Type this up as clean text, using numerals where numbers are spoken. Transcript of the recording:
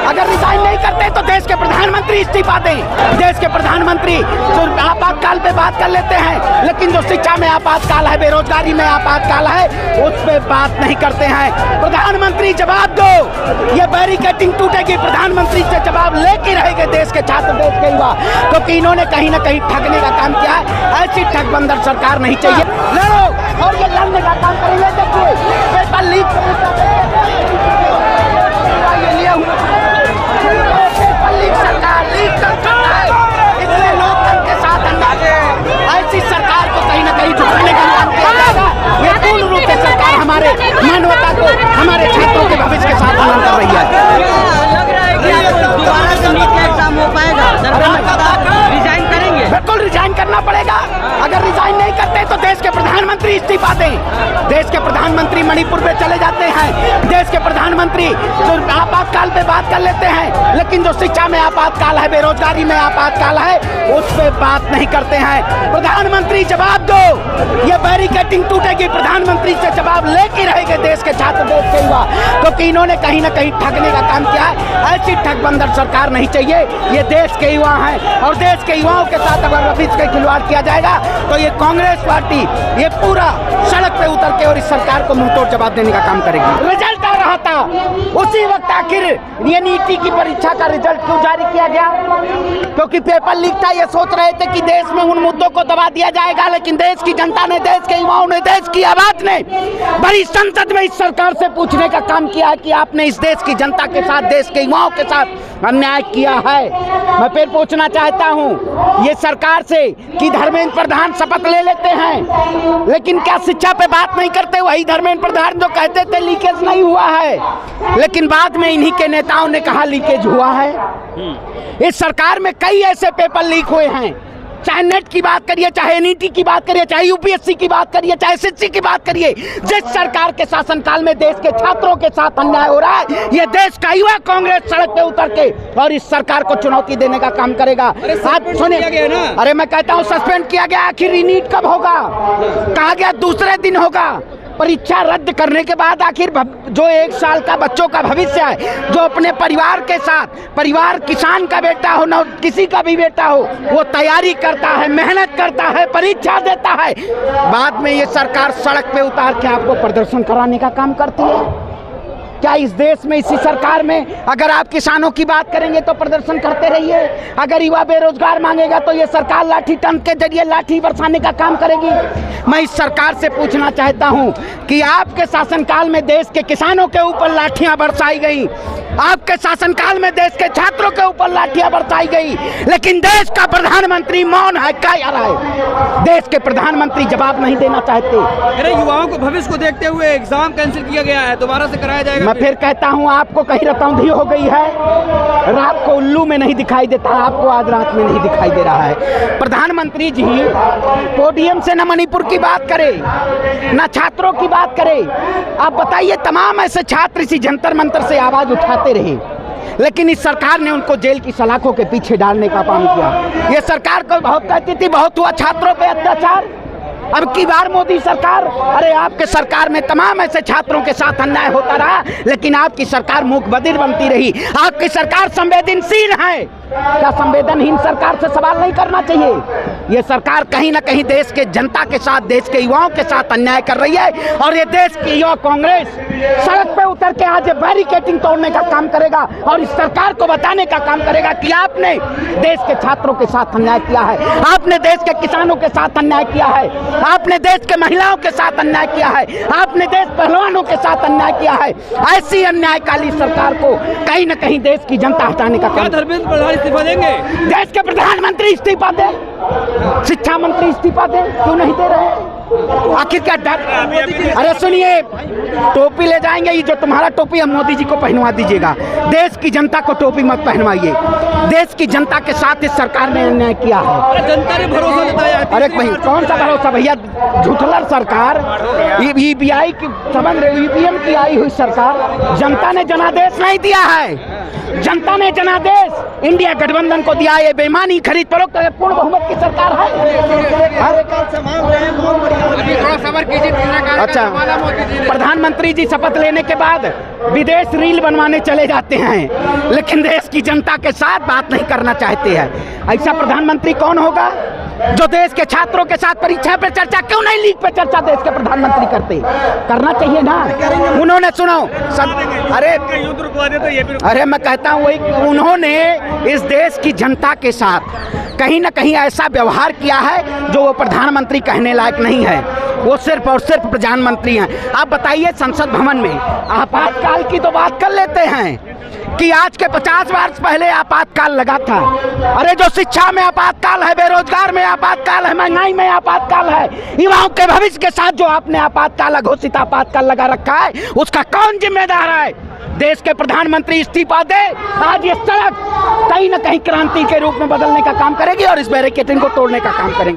अगर रिजाइन नहीं करते तो देश के प्रधानमंत्री इस्तीफा दें। देश के प्रधानमंत्री जो आपातकाल पे बात कर लेते हैं, लेकिन जो शिक्षा में आपातकाल है, बेरोजगारी में आपातकाल है, उस पे बात नहीं करते हैं। प्रधानमंत्री जवाब दो, ये बैरिकेडिंग टूटेगी, प्रधानमंत्री से जवाब लेके रहेंगे देश के छात्र, देश के युवा, क्योंकि इन्होंने कहीं ना कहीं ठगने का काम किया है। ऐसी ठगबंदर सरकार नहीं चाहिए। लड़ो और ये लड़ने का काम करेंगे। देखिए पेपर लीक सरकार लीक करता है, इसलिए लोकतंत्र के साथ अंदाजे ऐसी सरकार को कहीं ना कहीं झुकाने का काम किया जाएगा। ये पूर्ण रूप से सरकार हमारे मानवता को, हमारे छात्रों के भविष्य के साथ अमल कर रही है। लग रहा है कि आप दोबारा से नीट का एग्जाम हो पाएगा, रिजाइन करेंगे? बिल्कुल रिजाइन करना पड़ेगा। अगर रिजाइन नहीं करते तो देश के प्रधानमंत्री इस्तीफा दें। देश के प्रधानमंत्री मणिपुर में चले जाते हैं, देश के प्रधानमंत्री जो आपातकाल पे बात कर लेते हैं, लेकिन जो शिक्षा में आपातकाल है, बेरोजगारी में आपातकाल है, उस पे बात नहीं करते हैं। प्रधानमंत्री जवाब दो, ये बैरिकेडिंग टूटेगी, प्रधानमंत्री से जवाब लेके रहेंगे देश के छात्र, देश के युवा, क्योंकि इन्होंने कहीं ना कहीं ठगने का काम किया है। ऐसी ठगबंदर सरकार नहीं चाहिए। ये देश के युवा हैं और देश के युवाओं के साथ अगर रफीज का खिलवाड़ किया जाएगा तो ये कांग्रेस पार्टी ये पूरा सड़क पे उतर के और इस सरकार को मुंहतोड़ जवाब देने का काम करेगी। रिजल्ट आ रहा था, उसी वक्त आखिर ये नीति की परीक्षा का रिजल्ट क्यों जारी किया गया? क्योंकि पेपर लीक था। ये सोच रहे थे कि देश में उन मुद्दों को दबा दिया जाएगा, लेकिन देश की जनता ने, देश के युवाओं ने, देश की आवाज ने बड़ी संसद में इस सरकार से पूछने का काम किया है कि आपने इस देश की जनता के साथ, देश के युवाओं के साथ अन्याय किया है। मैं फिर पूछना चाहता हूं ये सरकार से कि धर्मेंद्र प्रधान शपथ ले लेते हैं, लेकिन क्या शिक्षा पे बात नहीं करते? वही धर्मेंद्र प्रधान जो कहते थे लीकेज नहीं हुआ है, लेकिन बाद में इन्हीं के नेताओं ने कहा लीकेज हुआ है। इस सरकार में कई ऐसे पेपर लीक हुए हैं, चाहे नेट की बात करिए, चाहे एनईटी की बात करिए, चाहे यूपीएससी की बात करिए, चाहे एसएससी की बात करिए। जिस सरकार के शासनकाल में देश के छात्रों के साथ अन्याय हो रहा है, ये देश का युवा कांग्रेस सड़क पे उतर के और इस सरकार को चुनौती देने का काम करेगा। आप सुने, अरे मैं कहता हूँ सस्पेंड किया गया, आखिर नीट कब होगा? कहा गया दूसरे दिन होगा। परीक्षा रद्द करने के बाद आखिर जो 1 साल का बच्चों का भविष्य है, जो अपने परिवार के साथ, परिवार किसान का बेटा हो न किसी का भी बेटा हो, वो तैयारी करता है, मेहनत करता है, परीक्षा देता है, बाद में ये सरकार सड़क पे उतार के आपको प्रदर्शन कराने का काम करती है। क्या इस देश में, इसी सरकार में अगर आप किसानों की बात करेंगे तो प्रदर्शन करते रहिए, अगर युवा बेरोजगार मांगेगा तो ये सरकार लाठी टंक के जरिए लाठी बरसाने का काम करेगी? मैं इस सरकार से पूछना चाहता हूं कि आपके शासनकाल में देश के किसानों के ऊपर लाठियां बरसाई गई, आपके शासनकाल में देश के छात्रों के ऊपर लाठियां बरसाई गई, लेकिन देश का प्रधानमंत्री मौन है। क्या यार है? देश के प्रधानमंत्री जवाब नहीं देना चाहते। अरे युवाओं को भविष्य को देखते हुए एग्जाम कैंसिल किया गया है, दोबारा से कराया जाएगा। मैं फिर कहता हूं आपको कहीं रतौंधी हो गई है, रात को उल्लू में नहीं दिखाई देता, आपको आज रात में नहीं दिखाई दे रहा है। प्रधानमंत्री जी पोडियम से न मणिपुर की बात करे, न छात्रों की बात करे। आप बताइए, तमाम ऐसे छात्र इसी जंतर मंतर से आवाज उठाते रहे, लेकिन इस सरकार ने उनको जेल की सलाखों के पीछे डालने का काम किया। ये सरकार को बहुत कहती थी बहुत हुआ छात्रों पे अत्याचार, अब की बार मोदी सरकार, अरे आपके सरकार में तमाम ऐसे छात्रों के साथ अन्याय होता रहा, लेकिन आपकी सरकार मूक बधिर बनती रही। आपकी सरकार संवेदनशील है, क्या संवेदनहीन सरकार से सवाल नहीं करना चाहिए? ये सरकार कहीं ना कहीं देश के जनता के साथ, देश के युवाओं के साथ अन्याय कर रही है, और ये देश की युवा कांग्रेस सड़क पे उतर के आज बैरिकेडिंग तोड़ने का काम करेगा और इस सरकार को बताने का काम करेगा कि आपने देश के छात्रों के साथ अन्याय किया है, आपने देश के किसानों के साथ अन्याय किया है, आपने देश के महिलाओं के साथ अन्याय किया है, आपने देश पहलवानों के साथ अन्याय किया है। ऐसी अन्यायकाली सरकार को कहीं ना कहीं देश की जनता हटाने का काम। धर्मेंद्र प्रधान इस्तीफा देंगे? देश के प्रधानमंत्री इस्तीफा दें, शिक्षा मंत्री इस्तीफा दें, क्यों नहीं दे रहे? आखिर क्या डर? अरे सुनिए, टोपी ले जाएंगे, ये जो तुम्हारा टोपी है मोदी जी को पहनवा दीजिएगा। देश की जनता को टोपी मत पहनवाइए। देश की जनता के साथ इस सरकार ने अन्याय किया है। जनता ने भरोसा जताया। अरे भाई कौन सा भरोसा भैया? झूठलर सरकार, ईवीआई की संबंध ईवीएम की आई हुई सरकार, जनता ने जनादेश नहीं दिया है। जनता ने जनादेश इंडिया गठबंधन को दिया। ये बेईमानी खरीद फरोख्त पूर्ण बहुमत की सरकार है। अच्छा, प्रधानमंत्री जी शपथ लेने के बाद विदेश रील बनवाने चले जाते हैं, लेकिन देश की जनता के साथ बात नहीं करना चाहते हैं। ऐसा प्रधानमंत्री कौन होगा जो देश के छात्रों के साथ परीक्षा पे चर्चा, क्यों नहीं लीक पे चर्चा देश के प्रधानमंत्री करते? करना चाहिए ना। उन्होंने सुनो अरे मैं कहता हूँ वही, उन्होंने इस देश की जनता के साथ कहीं ना कहीं ऐसा व्यवहार किया है जो वो प्रधानमंत्री कहने लायक नहीं है। वो सिर्फ और सिर्फ प्रधानमंत्री हैं। आप बताइए, संसद भवन में आपातकाल की तो बात कर लेते हैं कि आज के 50 वर्ष पहले आपातकाल लगा था। अरे जो शिक्षा में आपातकाल है, बेरोजगार में आपातकाल है, महंगाई में आपातकाल है, युवाओं के भविष्य के साथ जो आपने आपातकाल, घोषित आपातकाल लगा रखा है, उसका कौन जिम्मेदार है? देश के प्रधानमंत्री इस्तीफा दे। आज ये सड़क कहीं ना कहीं क्रांति के रूप में बदलने का काम करेगी और इस बैरिकेडिंग को तोड़ने का काम करेंगे।